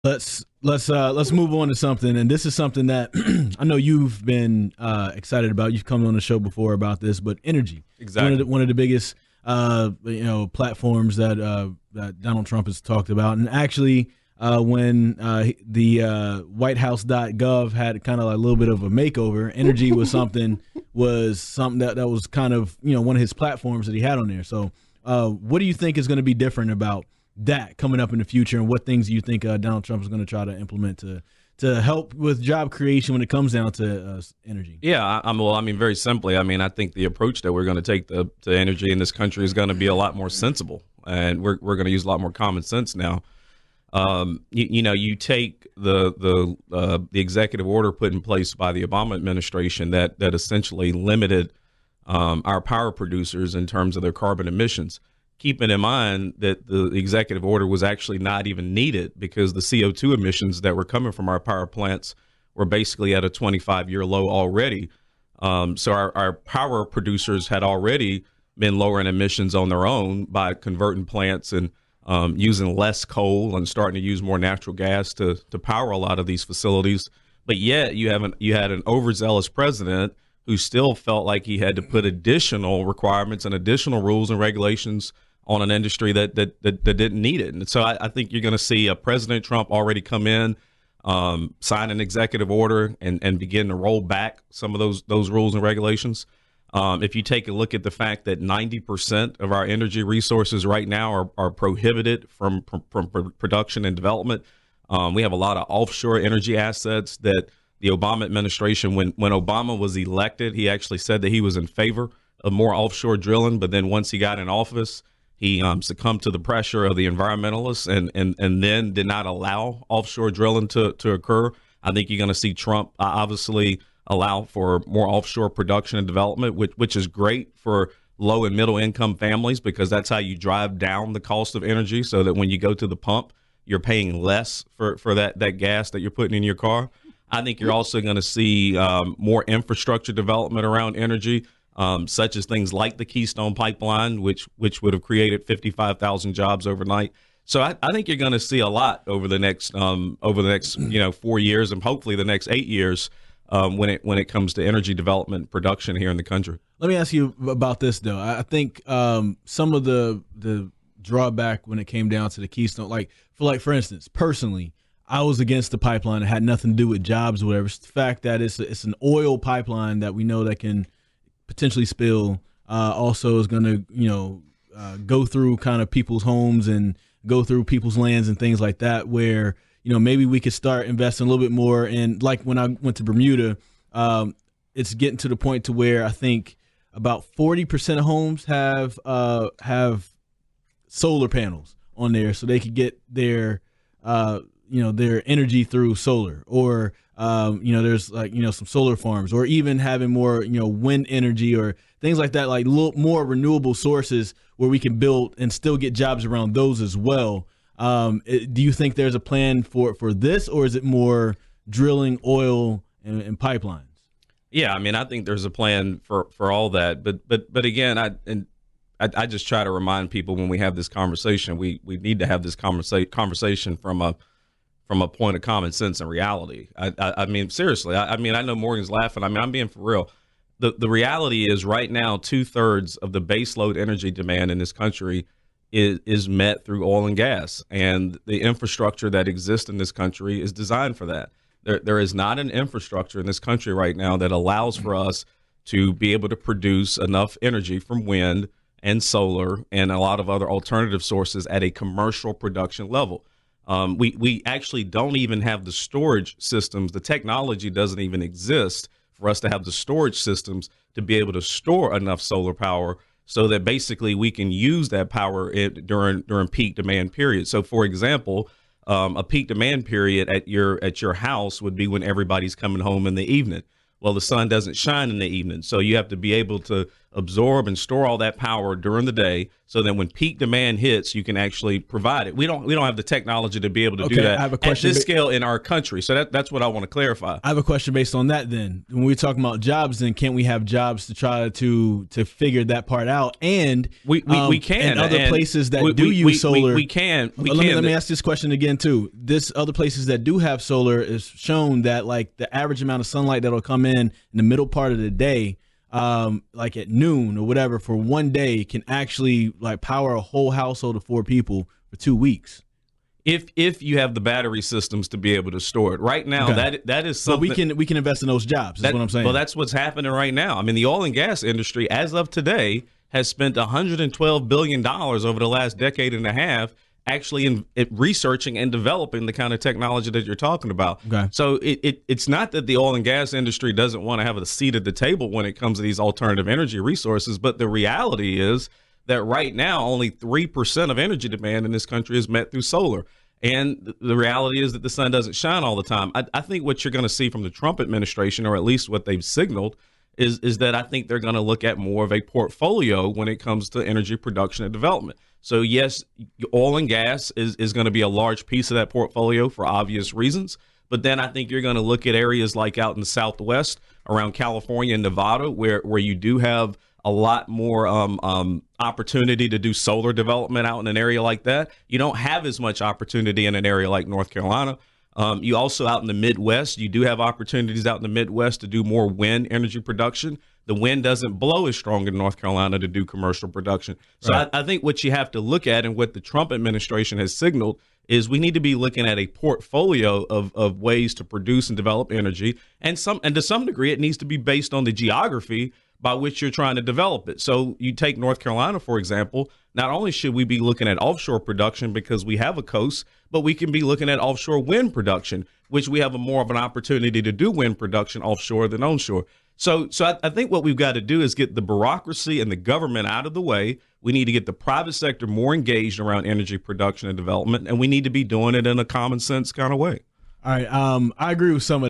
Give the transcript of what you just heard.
Let's move on to something, and this is something that I know you've been excited about. You've come on the show before about this, but energy, Exactly. one of the biggest platforms that Donald Trump has talked about, and actually when the WhiteHouse.gov had kind of like a little bit of a makeover, energy was something that was kind of one of his platforms that he had on there. So, what do you think is going to be different about that coming up in the future, and what things do you think Donald Trump is going to try to implement to help with job creation when it comes down to energy? Yeah, well, I mean, very simply, I mean, I think the approach that we're going to take to energy in this country is going to be a lot more sensible, and we're going to use a lot more common sense now. You take the executive order put in place by the Obama administration that essentially limited our power producers in terms of their carbon emissions, keeping in mind that the executive order was actually not even needed because the CO2 emissions that were coming from our power plants were basically at a 25-year low already. So our power producers had already been lowering emissions on their own by converting plants and using less coal and starting to use more natural gas to power a lot of these facilities. But yet you had an overzealous president who still felt like he had to put additional requirements and additional rules and regulations on an industry that didn't need it. And so I think you're going to see President Trump already come in, sign an executive order and begin to roll back some of those rules and regulations. If you take a look at the fact that 90% of our energy resources right now are prohibited from production and development, we have a lot of offshore energy assets that the Obama administration, when Obama was elected, he actually said that he was in favor of more offshore drilling. But then once he got in office, he succumbed to the pressure of the environmentalists and then did not allow offshore drilling to occur. I think you're going to see Trump obviously allow for more offshore production and development, which is great for low and middle income families, because that's how you drive down the cost of energy, so that when you go to the pump, you're paying less for that gas that you're putting in your car. I think you're also going to see more infrastructure development around energy, such as things like the Keystone Pipeline, which would have created 55,000 jobs overnight. So I think you're going to see a lot over the next 4 years, and hopefully the next 8 years when it comes to energy development and production here in the country. Let me ask you about this though. I think some of the drawback when it came down to the Keystone, for instance, personally, I was against the pipeline. It had nothing to do with jobs or whatever. It's the fact that it's an oil pipeline that we know that can potentially spill. Also is going to go through kind of people's homes and go through people's lands and things like that, where maybe we could start investing a little bit more. And like when I went to Bermuda, it's getting to the point to where I think about 40% of homes have solar panels on there, so they could get their their energy through solar, or there's some solar farms, or even having more wind energy or things like that, like more renewable sources where we can build and still get jobs around those as well. Do you think there's a plan for this, or is it more drilling oil and pipelines? Yeah, I mean, I think there's a plan for all that, but again, I just try to remind people when we have this conversation, we need to have this conversation from a point of common sense and reality. I mean, seriously, I mean, I know Morgan's laughing. I mean, I'm being for real. The reality is right now, 2/3 of the baseload energy demand in this country is met through oil and gas, and the infrastructure that exists in this country is designed for that. There is not an infrastructure in this country right now that allows for us to be able to produce enough energy from wind and solar and a lot of other alternative sources at a commercial production level. We actually don't even have the storage systems. The technology doesn't even exist for us to have the storage systems to be able to store enough solar power so that basically we can use that power during peak demand periods. So, for example, a peak demand period at your house would be when everybody's coming home in the evening. Well, the sun doesn't shine in the evening, so you have to be able to absorb and store all that power during the day, so then when peak demand hits, you can actually provide it. We don't have the technology to be able to do that I have a question at this scale in our country. So that's what I want to clarify. I have a question based on that. Then, when we're talking about jobs, then can't we have jobs to try to figure that part out? And we can. And other places that do use solar, we can. Let me ask this question again too. This other places that do have solar is shown that like the average amount of sunlight that'll come in the middle part of the day, like at noon or whatever, for one day can actually like power a whole household of 4 people for 2 weeks. If you have the battery systems to be able to store it. Right now, that is something. But we can invest in those jobs. That's what I'm saying. Well, that's what's happening right now. I mean, the oil and gas industry, as of today, has spent $112 billion over the last decade and a half actually in researching and developing the kind of technology that you're talking about. Okay. So it's not that the oil and gas industry doesn't want to have a seat at the table when it comes to these alternative energy resources, but the reality is that right now only 3% of energy demand in this country is met through solar. And the reality is that the sun doesn't shine all the time. I think what you're going to see from the Trump administration, or at least what they've signaled, is that I think they're going to look at more of a portfolio when it comes to energy production and development. So yes, oil and gas is going to be a large piece of that portfolio for obvious reasons. But then I think you're going to look at areas like out in the Southwest, around California and Nevada, where you do have a lot more opportunity to do solar development out in an area like that. You don't have as much opportunity in an area like North Carolina. You also out in the Midwest, you do have opportunities out in the Midwest to do more wind energy production. The wind doesn't blow as strong in North Carolina to do commercial production. So right. I think what you have to look at, and what the Trump administration has signaled, is we need to be looking at a portfolio of ways to produce and develop energy. And to some degree, it needs to be based on the geography by which you're trying to develop it. So you take North Carolina, for example. Not only should we be looking at offshore production because we have a coast, but we can be looking at offshore wind production, which we have more of an opportunity to do wind production offshore than onshore. So I think what we've got to do is get the bureaucracy and the government out of the way. We need to get the private sector more engaged around energy production and development, and we need to be doing it in a common sense kind of way. All right. I agree with some of